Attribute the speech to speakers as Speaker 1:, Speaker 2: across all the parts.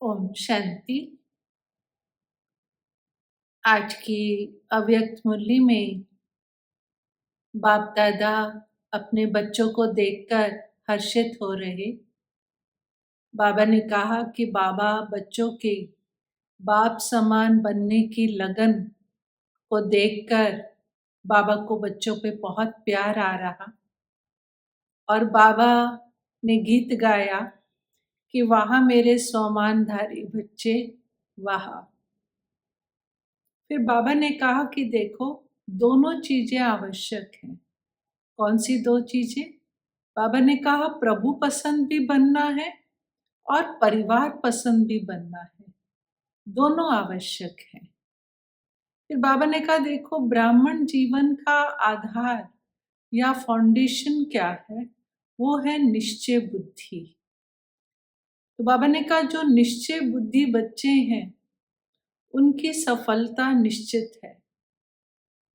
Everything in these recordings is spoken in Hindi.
Speaker 1: ओम शांति। आज की अव्यक्त मुरली में बाप दादा अपने बच्चों को देखकर हर्षित हो रहे। बाबा ने कहा कि बाबा बच्चों के बाप समान बनने की लगन को देखकर बाबा को बच्चों पे बहुत प्यार आ रहा। और बाबा ने गीत गाया कि वहाँ मेरे स्वमानधारी बच्चे वहाँ। फिर बाबा ने कहा कि देखो, दोनों चीजें आवश्यक हैं। कौन सी दो चीजें? बाबा ने कहा प्रभु पसंद भी बनना है और परिवार पसंद भी बनना है, दोनों आवश्यक है। फिर बाबा ने कहा देखो, ब्राह्मण जीवन का आधार या फाउंडेशन क्या है? वो है निश्चय बुद्धि। तो बाबा ने कहा जो निश्चय बुद्धि बच्चे हैं उनकी सफलता निश्चित है,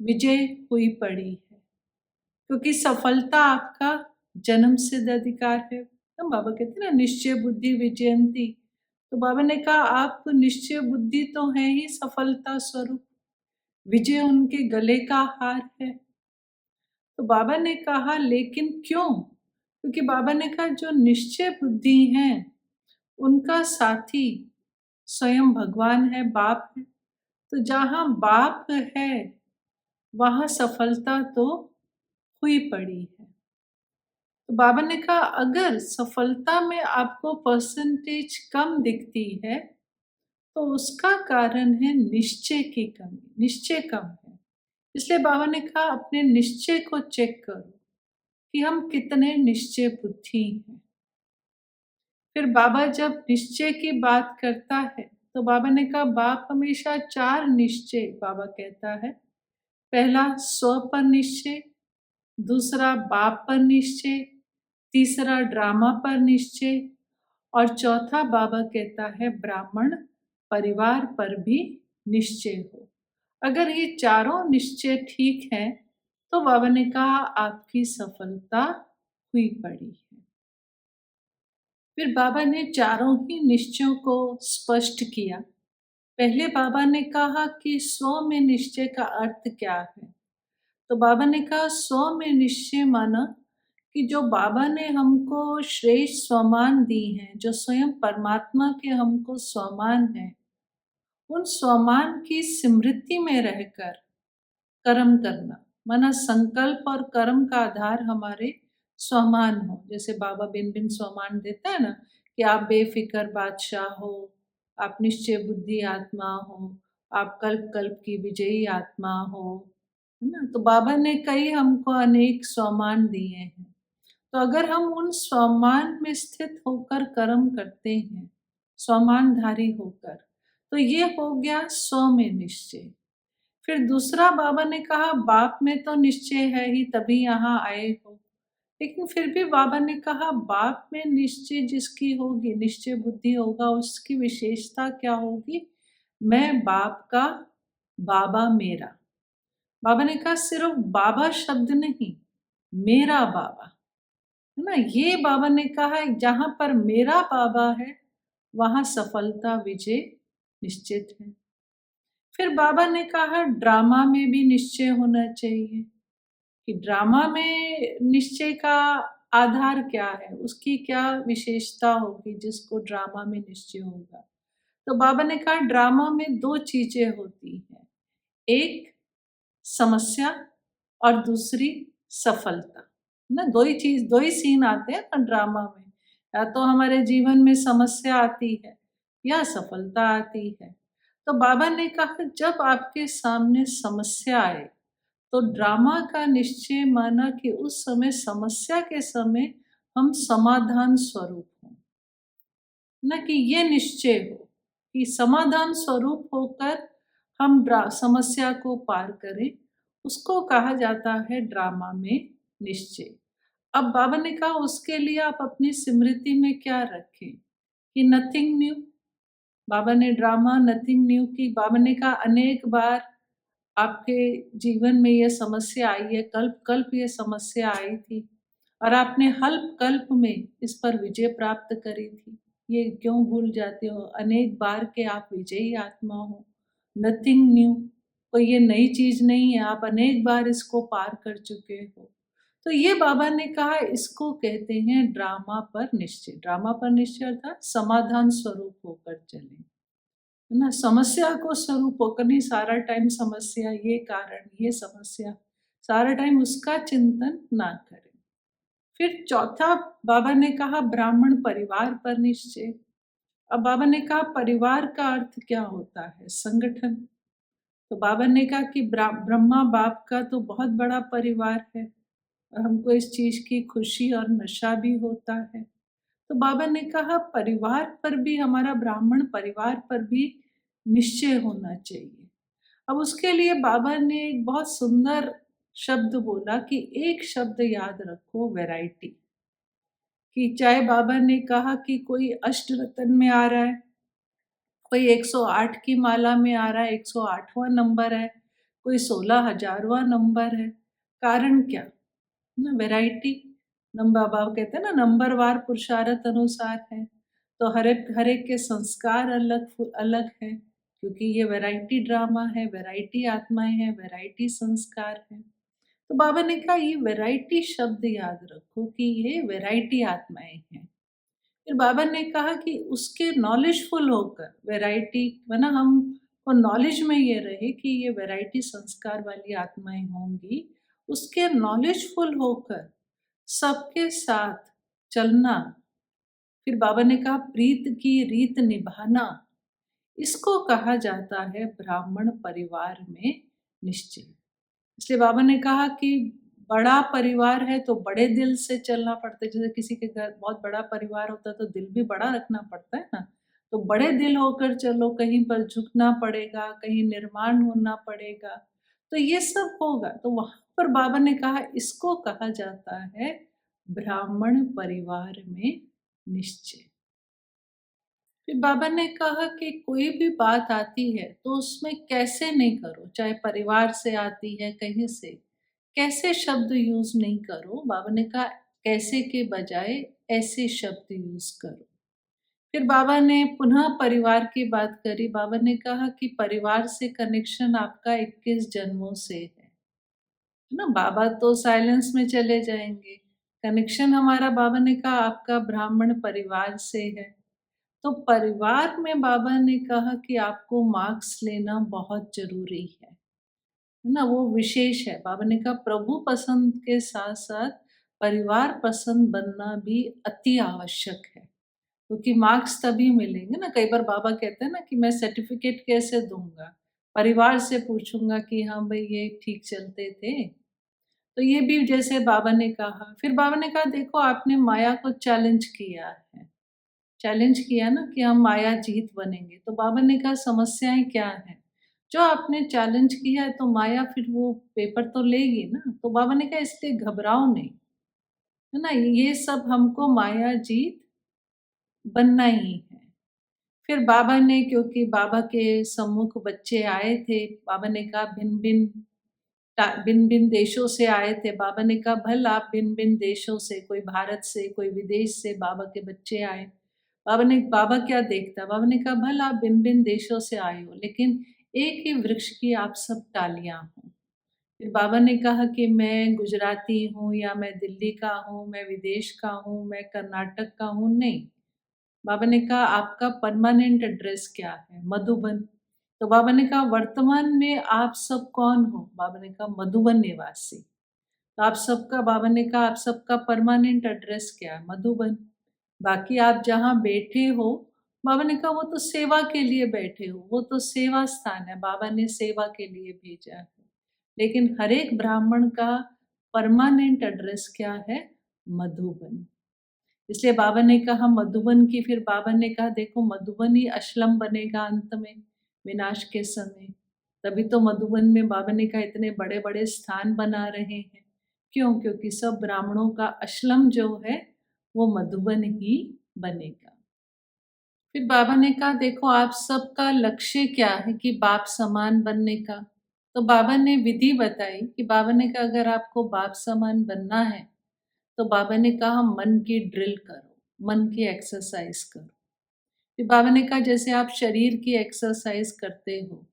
Speaker 1: विजय हुई पड़ी है, क्योंकि सफलता आपका जन्म सिद्ध अधिकार है। तो बाबा कहते हैं ना, निश्चय बुद्धि विजयंती। तो बाबा ने कहा आप निश्चय बुद्धि तो है ही सफलता स्वरूप, विजय उनके गले का हार है। तो बाबा ने कहा लेकिन क्यों? क्योंकि बाबा ने कहा जो निश्चय बुद्धि है उनका साथी स्वयं भगवान है, बाप है। तो जहाँ बाप है वहाँ सफलता तो हुई पड़ी है। तो बाबा ने कहा अगर सफलता में आपको परसेंटेज कम दिखती है तो उसका कारण है निश्चय की कमी, निश्चय कम है। इसलिए बाबा ने कहा अपने निश्चय को चेक करो कि हम कितने निश्चय बुद्धि हैं। फिर बाबा जब निश्चय की बात करता है तो बाबा ने कहा बाप हमेशा 4 निश्चय बाबा कहता है। पहला स्व पर निश्चय, दूसरा बाप पर निश्चय, तीसरा ड्रामा पर निश्चय और चौथा बाबा कहता है ब्राह्मण परिवार पर भी निश्चय हो। अगर ये चारों निश्चय ठीक हैं तो बाबा ने कहा आपकी सफलता हुई पड़ी है। फिर बाबा ने चारों ही निश्चयों को स्पष्ट किया। पहले बाबा ने कहा कि स्व में निश्चय का अर्थ क्या है। तो बाबा ने कहा स्व में निश्चय माना कि जो बाबा ने हमको श्रेष्ठ स्वमान दी हैं, जो स्वयं परमात्मा के हमको स्वमान हैं, उन स्वमान की स्मृति में रहकर कर्म करना, माना संकल्प और कर्म का आधार हमारे स्वमान हो। जैसे बाबा बिन बिन स्वमान देता है ना कि आप बेफिक्र बादशाह हो, आप निश्चय बुद्धि आत्मा हो, आप कल्प कल्प की विजयी आत्मा हो, है ना। तो बाबा ने कई हमको अनेक स्वमान दिए हैं। तो अगर हम उन स्वमान में स्थित होकर कर्म करते हैं, स्वमानधारी होकर, तो ये हो गया स्व में निश्चय। फिर दूसरा बाबा ने कहा बाप में तो निश्चय है ही, तभी यहाँ आए हो। लेकिन फिर भी बाबा ने कहा बाप में निश्चय जिसकी होगी, निश्चय बुद्धि होगा, उसकी विशेषता क्या होगी? मैं बाप का, बाबा मेरा। बाबा ने कहा सिर्फ बाबा शब्द नहीं, मेरा बाबा, है ना। ये बाबा ने कहा जहाँ पर मेरा बाबा है वहाँ सफलता विजय निश्चित है। फिर बाबा ने कहा ड्रामा में भी निश्चय होना चाहिए कि ड्रामा में निश्चय का आधार क्या है, उसकी क्या विशेषता होगी जिसको ड्रामा में निश्चय होगा। तो बाबा ने कहा ड्रामा में 2 चीजें होती हैं, एक समस्या और दूसरी सफलता। ना 2 ही चीज, 2 ही सीन आते हैं ना ड्रामा में, या तो हमारे जीवन में समस्या आती है या सफलता आती है। तो बाबा ने कहा जब आपके सामने समस्या आए तो ड्रामा का निश्चय माना कि उस समय समस्या के समय हम समाधान स्वरूप हों, न कि ये निश्चय हो कि समाधान स्वरूप होकर हम समस्या को पार करें, उसको कहा जाता है ड्रामा में निश्चय। अब बाबा ने कहा उसके लिए आप अपनी स्मृति में क्या रखें कि नथिंग न्यू। बाबा ने ड्रामा नथिंग न्यू की। बाबा ने कहा अनेक बार आपके जीवन में ये समस्या आई है, कल्प कल्प ये समस्या आई थी और आपने हल्प कल्प में इस पर विजय प्राप्त करी थी। ये क्यों भूल जाते हो? अनेक बार के आप विजयी आत्मा हो, नथिंग न्यू, कोई ये नई चीज़ नहीं है, आप अनेक बार इसको पार कर चुके हो। तो ये बाबा ने कहा इसको कहते हैं ड्रामा पर निश्चय। ड्रामा पर निश्चय अर्थात समाधान स्वरूप होकर चलें, है ना? समस्या को स्वरूप होकर नहीं, सारा टाइम समस्या, ये कारण, ये समस्या, सारा टाइम उसका चिंतन ना करें। फिर चौथा बाबा ने कहा ब्राह्मण परिवार पर निश्चय। अब बाबा ने कहा परिवार का अर्थ क्या होता है? संगठन। तो बाबा ने कहा कि ब्रह्मा बाप का तो बहुत बड़ा परिवार है और हमको इस चीज़ की खुशी और नशा भी होता है। तो बाबा ने कहा परिवार पर भी, हमारा ब्राह्मण परिवार पर भी निश्चय होना चाहिए। अब उसके लिए बाबा ने एक बहुत सुंदर शब्द बोला कि एक शब्द याद रखो, वैरायटी। कि चाहे बाबा ने कहा कि कोई अष्टरतन में आ रहा है, कोई 108 की माला में आ रहा है, 108वां नंबर है, कोई 16,000वां नंबर है। कारण क्या? ना वैरायटी। नंबर बाबा कहते हैं ना, नंबरवार पुरुषार्थ अनुसार है। तो हर एक के संस्कार अलग अलग हैं, क्योंकि ये वैरायटी ड्रामा है, वैरायटी आत्माएं हैं, वैरायटी संस्कार हैं। तो बाबा ने कहा ये वैरायटी शब्द याद रखो कि ये वैरायटी आत्माएं हैं। फिर बाबा ने कहा कि उसके नॉलेजफुल होकर वैरायटी, वरना हम को नॉलेज में ये रहे कि ये वैरायटी संस्कार वाली आत्माएं होंगी, उसके नॉलेजफुल होकर सबके साथ चलना। फिर बाबा ने कहा प्रीत की रीत निभाना, इसको कहा जाता है ब्राह्मण परिवार में निश्चय। इसलिए बाबा ने कहा कि बड़ा परिवार है तो बड़े दिल से चलना पड़ता है। जैसे किसी के घर बहुत बड़ा परिवार होता है तो दिल भी बड़ा रखना पड़ता है ना। तो बड़े दिल होकर चलो, कहीं पर झुकना पड़ेगा, कहीं निर्माण होना पड़ेगा, तो ये सब होगा। तो वहाँ पर बाबा ने कहा इसको कहा जाता है ब्राह्मण परिवार में निश्चय। फिर बाबा ने कहा कि कोई भी बात आती है तो उसमें कैसे नहीं करो, चाहे परिवार से आती है कहीं से, कैसे शब्द यूज नहीं करो। बाबा ने कहा कैसे के बजाय ऐसे शब्द यूज करो। फिर बाबा ने पुनः परिवार की बात करी। बाबा ने कहा कि परिवार से कनेक्शन आपका 21 जन्मों से है ना। बाबा तो साइलेंस में चले जाएंगे, कनेक्शन हमारा, बाबा ने कहा आपका ब्राह्मण परिवार से है। तो परिवार में बाबा ने कहा कि आपको मार्क्स लेना बहुत ज़रूरी है ना, वो विशेष है। बाबा ने कहा प्रभु पसंद के साथ-साथ परिवार पसंद बनना भी अति आवश्यक है, क्योंकि मार्क्स तभी मिलेंगे ना। कई बार बाबा कहते हैं ना कि मैं सर्टिफ़िकेट कैसे दूँगा? परिवार से पूछूँगा कि हाँ भई ये ठीक चलते थे। तो ये भी जैसे बाबा ने कहा। फिर बाबा ने कहा देखो आपने माया को चैलेंज किया है। चैलेंज किया ना कि हम माया जीत बनेंगे। तो बाबा ने कहा समस्याएँ क्या हैं? जो आपने चैलेंज किया है तो माया फिर वो पेपर तो लेगी ना। तो बाबा ने कहा इसलिए घबराओ नहीं, है ना? ये सब हमको माया जीत बनना ही है। फिर बाबा ने, क्योंकि बाबा के सम्मुख बच्चे आए थे, बाबा ने कहा भिन्न-भिन्न देशों से आए थे। बाबा ने कहा भल आप भिन्न-भिन्न देशों से, कोई भारत से, कोई विदेश से बाबा के बच्चे आए। बाबा क्या देखता है? बाबा ने कहा भल आप भिन्न-भिन्न देशों से आए हो, लेकिन एक ही वृक्ष की आप सब टालियाँ हो। फिर बाबा ने कहा कि मैं गुजराती हूँ या मैं दिल्ली का हूँ, मैं विदेश का हूँ, मैं कर्नाटक का हूँ, नहीं। बाबा ने कहा आपका परमानेंट एड्रेस क्या है? मधुबन। तो बाबा ने कहा वर्तमान में आप सब कौन हो? बाबा ने कहा मधुबन निवासी। तो आप सबका, बाबा ने कहा आप सबका परमानेंट एड्रेस क्या है? मधुबन। बाकी आप जहाँ बैठे हो, बाबा ने कहा वो तो सेवा के लिए बैठे हो, वो तो सेवा स्थान है, बाबा ने सेवा के लिए भेजा है। लेकिन हर एक ब्राह्मण का परमानेंट एड्रेस क्या है? मधुबन। इसलिए बाबा ने कहा मधुबन की। फिर बाबा ने कहा देखो मधुबन ही अशलम बनेगा अंत में, विनाश के समय। तभी तो मधुबन में बाबा ने कहा इतने बड़े-बड़े स्थान बना रहे हैं। क्यों? क्योंकि सब ब्राह्मणों का अशलम जो है वो मधुबन ही बनेगा। फिर बाबा ने कहा देखो आप सबका लक्ष्य क्या है कि बाप समान बनने का। तो बाबा ने विधि बताई कि बाबा ने कहा अगर आपको बाप समान बनना है तो बाबा ने कहा मन की ड्रिल करो, मन की एक्सरसाइज करो। फिर बाबा ने कहा जैसे आप शरीर की एक्सरसाइज करते हो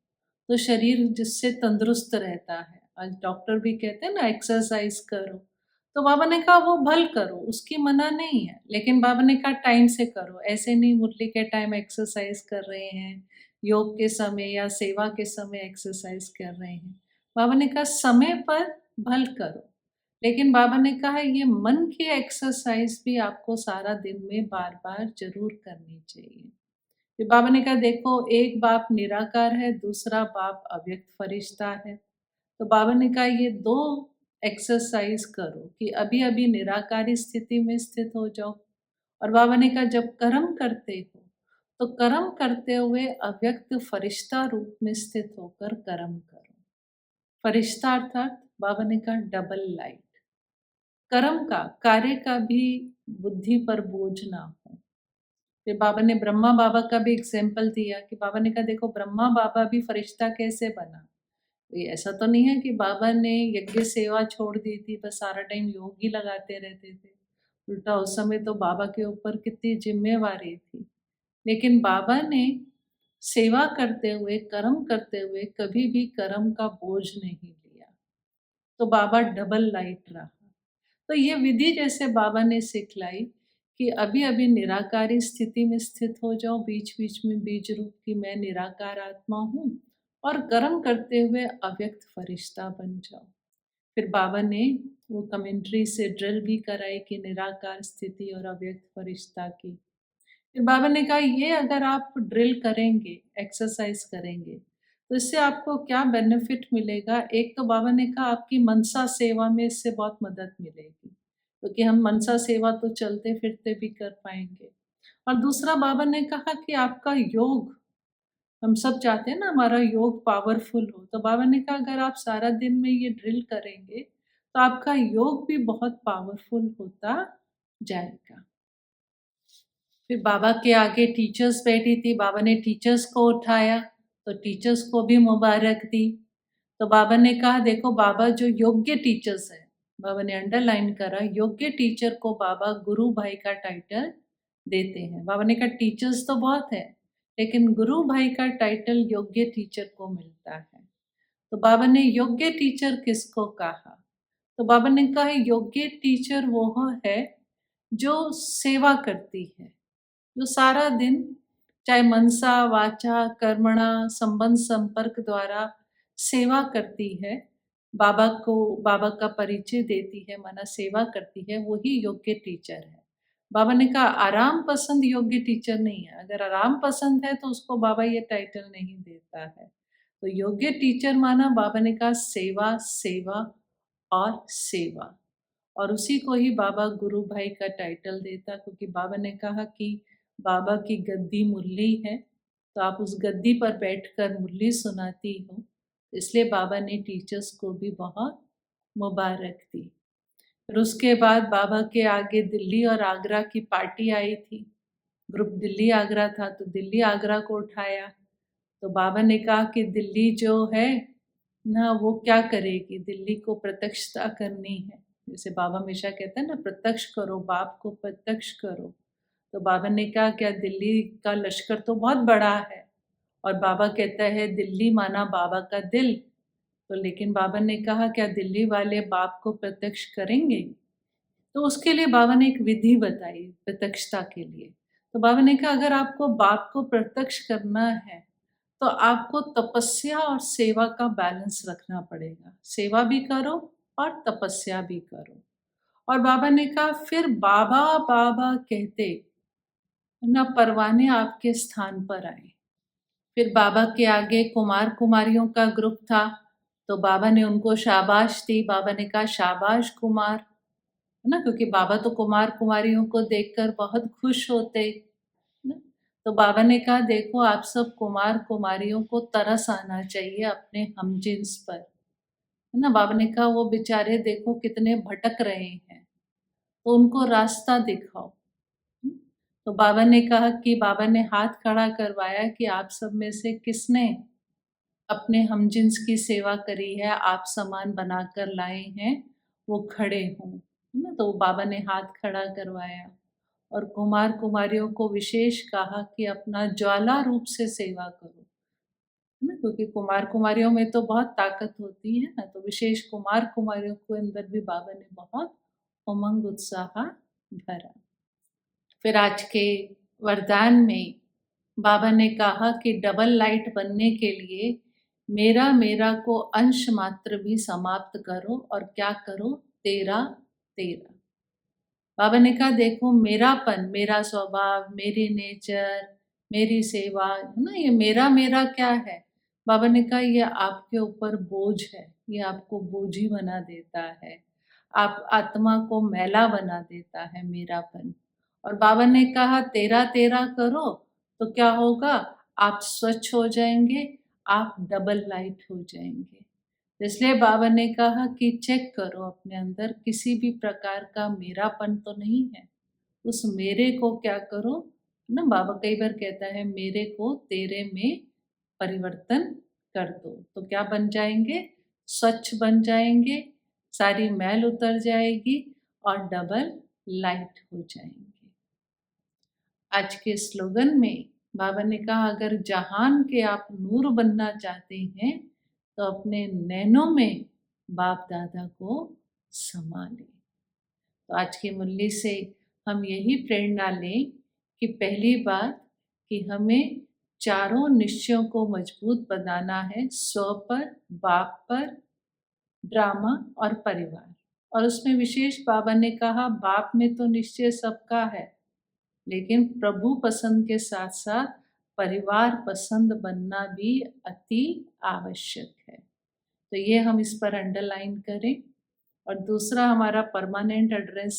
Speaker 1: तो शरीर जिससे तंदुरुस्त रहता है, आज डॉक्टर भी कहते हैं ना एक्सरसाइज करो, तो बाबा ने कहा वो भल करो, उसकी मना नहीं है, लेकिन बाबा ने कहा टाइम से करो, ऐसे नहीं मुरली के टाइम एक्सरसाइज कर रहे हैं, योग के समय या सेवा के समय एक्सरसाइज कर रहे हैं। बाबा ने कहा समय पर भल करो, लेकिन बाबा ने कहा ये मन की एक्सरसाइज भी आपको सारा दिन में बार बार जरूर करनी चाहिए। फिर बाबा ने कहा देखो एक बाप निराकार है, दूसरा बाप अव्यक्त फरिश्ता है। तो बाबा ने कहा ये दो एक्सरसाइज करो कि अभी अभी निराकारी स्थिति में स्थित हो जाओ। और बाबा ने कहा जब कर्म करते हो तो कर्म करते हुए अव्यक्त फरिश्ता रूप में स्थित होकर कर्म करो। फरिश्ता अर्थात बाबा ने कहा डबल लाइट, कर्म का कार्य का भी बुद्धि पर बोझ ना हो। फिर बाबा ने ब्रह्मा बाबा का भी एग्जाम्पल दिया कि बाबा ने कहा देखो ब्रह्मा बाबा भी फरिश्ता कैसे बना। तो ये ऐसा तो नहीं है कि बाबा ने यज्ञ सेवा छोड़ दी थी, बस सारा टाइम योग ही लगाते रहते थे। उल्टा उस समय तो बाबा के ऊपर कितनी जिम्मेवारी थी, लेकिन बाबा ने सेवा करते हुए कर्म करते हुए कभी भी कर्म का बोझ नहीं लिया। तो बाबा डबल लाइट रहा। तो ये विधि जैसे बाबा ने सिखलाई कि अभी अभी निराकारी स्थिति में स्थित हो जाओ, बीच बीच में बीज रूप की मैं निराकार आत्मा हूँ, और कर्म करते हुए अव्यक्त फरिश्ता बन जाओ। फिर बाबा ने वो कमेंट्री से ड्रिल भी कराई कि निराकार स्थिति और अव्यक्त फरिश्ता की। फिर बाबा ने कहा ये अगर आप ड्रिल करेंगे, एक्सरसाइज करेंगे, तो इससे आपको क्या बेनिफिट मिलेगा। एक तो बाबा ने कहा आपकी मनसा सेवा में इससे बहुत मदद मिलेगी, क्योंकि हम मनसा सेवा तो चलते फिरते भी कर पाएंगे। और दूसरा बाबा ने कहा कि आपका योग, हम सब चाहते हैं ना हमारा योग पावरफुल हो, तो बाबा ने कहा अगर आप सारा दिन में ये ड्रिल करेंगे तो आपका योग भी बहुत पावरफुल होता जाएगा। फिर बाबा के आगे टीचर्स बैठी थी, बाबा ने टीचर्स को उठाया तो टीचर्स को भी मुबारक दी। तो बाबा ने कहा देखो बाबा जो योग्य टीचर्स हैं, बाबा ने अंडरलाइन करा योग्य टीचर को बाबा गुरु भाई का टाइटल देते हैं। बाबा ने कहा टीचर्स तो बहुत है, लेकिन गुरु भाई का टाइटल योग्य टीचर को मिलता है। तो बाबा ने योग्य टीचर किसको कहा, तो बाबा ने कहा योग्य टीचर वो है जो सेवा करती है, जो सारा दिन चाहे मनसा वाचा कर्मणा संबंध संपर्क द्वारा सेवा करती है, बाबा को बाबा का परिचय देती है, माना सेवा करती है, वही योग्य टीचर है। बाबा ने कहा आराम पसंद योग्य टीचर नहीं है, अगर आराम पसंद है तो उसको बाबा ये टाइटल नहीं देता है। तो योग्य टीचर माना बाबा ने कहा सेवा सेवा और सेवा, और उसी को ही बाबा गुरु भाई का टाइटल देता, क्योंकि बाबा ने कहा कि बाबा की गद्दी मुरली है, तो आप उस गद्दी पर बैठकर मुरली सुनाती हो, इसलिए बाबा ने टीचर्स को भी बहुत मुबारक दी। फिर उसके बाद बाबा के आगे दिल्ली और आगरा की पार्टी आई थी, ग्रुप दिल्ली आगरा था, तो दिल्ली आगरा को उठाया। तो बाबा ने कहा कि दिल्ली जो है ना वो क्या करेगी, दिल्ली को प्रत्यक्षता करनी है। जैसे बाबा हमेशा कहते हैं ना प्रत्यक्ष करो, बाप को प्रत्यक्ष करो। तो बाबा ने कहा क्या दिल्ली का लश्कर तो बहुत बड़ा है, और बाबा कहता है दिल्ली माना बाबा का दिल। तो लेकिन बाबा ने कहा क्या दिल्ली वाले बाप को प्रत्यक्ष करेंगे, तो उसके लिए बाबा ने एक विधि बताई प्रत्यक्षता के लिए। तो बाबा ने कहा अगर आपको बाप को प्रत्यक्ष करना है तो आपको तपस्या और सेवा का बैलेंस रखना पड़ेगा, सेवा भी करो और तपस्या भी करो। और बाबा ने कहा फिर बाबा बाबा कहते न परवाने आपके स्थान पर आए। फिर बाबा के आगे कुमार कुमारियों का ग्रुप था, तो बाबा ने उनको शाबाश दी। बाबा ने कहा शाबाश कुमार, है ना, क्योंकि बाबा तो कुमार कुमारियों को देखकर बहुत खुश होते, है ना। तो बाबा ने कहा देखो आप सब कुमार कुमारियों को तरस आना चाहिए अपने हमजिन्स पर, है ना। बाबा ने कहा वो बेचारे देखो कितने भटक रहे हैं, तो उनको रास्ता दिखाओ। तो बाबा ने कहा कि बाबा ने हाथ खड़ा करवाया कि आप सब में से किसने अपने हमजिन्स की सेवा करी है, आप सामान बनाकर लाए हैं, वो खड़े हों, है ना। तो बाबा ने हाथ खड़ा करवाया, और कुमार कुमारियों को विशेष कहा कि अपना ज्वाला रूप से सेवा करो, है ना, क्योंकि कुमार कुमारियों में तो बहुत ताकत होती है ना, तो विशेष कुमार कुमारियों के अंदर भी बाबा ने बहुत उमंग उत्साह भरा। फिर आज के वरदान में बाबा ने कहा कि डबल लाइट बनने के लिए मेरा मेरा को अंश मात्र भी समाप्त करो और क्या करो, तेरा तेरा। बाबा ने कहा देखो मेरापन, मेरा स्वभाव, मेरी नेचर, मेरी सेवा, है ना, ये मेरा मेरा क्या है। बाबा ने कहा ये आपके ऊपर बोझ है, ये आपको बोझी बना देता है, आप आत्मा को मैला बना देता है मेरापन। और बाबा ने कहा तेरा तेरा करो तो क्या होगा, आप स्वच्छ हो जाएंगे, आप डबल लाइट हो जाएंगे। इसलिए बाबा ने कहा कि चेक करो अपने अंदर किसी भी प्रकार का मेरापन तो नहीं है। उस मेरे को क्या करो ना, बाबा कई बार कहता है मेरे को तेरे में परिवर्तन कर दो, तो क्या बन जाएंगे, स्वच्छ बन जाएंगे, सारी मैल उतर जाएगी और डबल लाइट हो जाएंगे। आज के स्लोगन में बाबा ने कहा अगर जहान के आप नूर बनना चाहते हैं तो अपने नैनों में बाप दादा को समा लें। तो आज की मुरली से हम यही प्रेरणा लें कि पहली बात कि हमें चारों निश्चयों को मजबूत बनाना है, स्व पर, बाप पर, ड्रामा और परिवार। और उसमें विशेष बाबा ने कहा बाप में तो निश्चय सबका है, लेकिन प्रभु पसंद के साथ साथ परिवार पसंद बनना भी अति आवश्यक है। तो ये हम इस पर अंडरलाइन करें। और दूसरा हमारा परमानेंट एड्रेस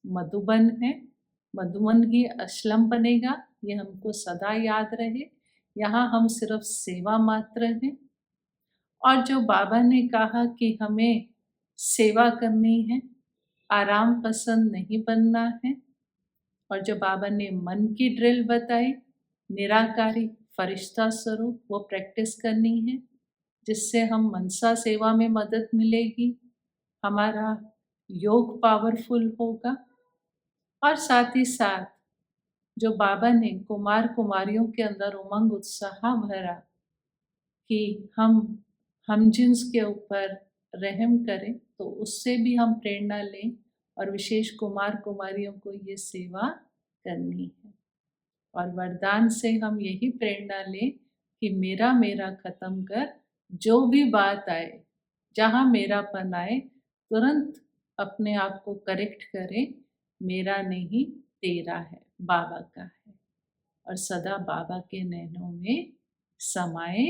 Speaker 1: मधुबन है, मधुबन ही असलम बनेगा, ये हमको सदा याद रहे। यहाँ हम सिर्फ सेवा मात्र हैं। और जो बाबा ने कहा कि हमें सेवा करनी है, आराम पसंद नहीं बनना है, और जो बाबा ने मन की ड्रिल बताई, निराकारी फरिश्ता स्वरूप, वो प्रैक्टिस करनी है, जिससे हम मनसा सेवा में मदद मिलेगी, हमारा योग पावरफुल होगा। और साथ ही साथ जो बाबा ने कुमार कुमारियों के अंदर उमंग उत्साह भरा कि हम जिन्स के ऊपर रहम करें, तो उससे भी हम प्रेरणा लें और विशेष कुमार कुमारियों को ये सेवा करनी है। और वरदान से हम यही प्रेरणा लें कि मेरा मेरा ख़त्म कर, जो भी बात आए, जहाँ मेरापन आए, तुरंत अपने आप को करेक्ट करें, मेरा नहीं तेरा है, बाबा का है, और सदा बाबा के नैनों में समाये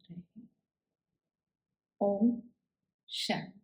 Speaker 1: रहें। ओम शांति।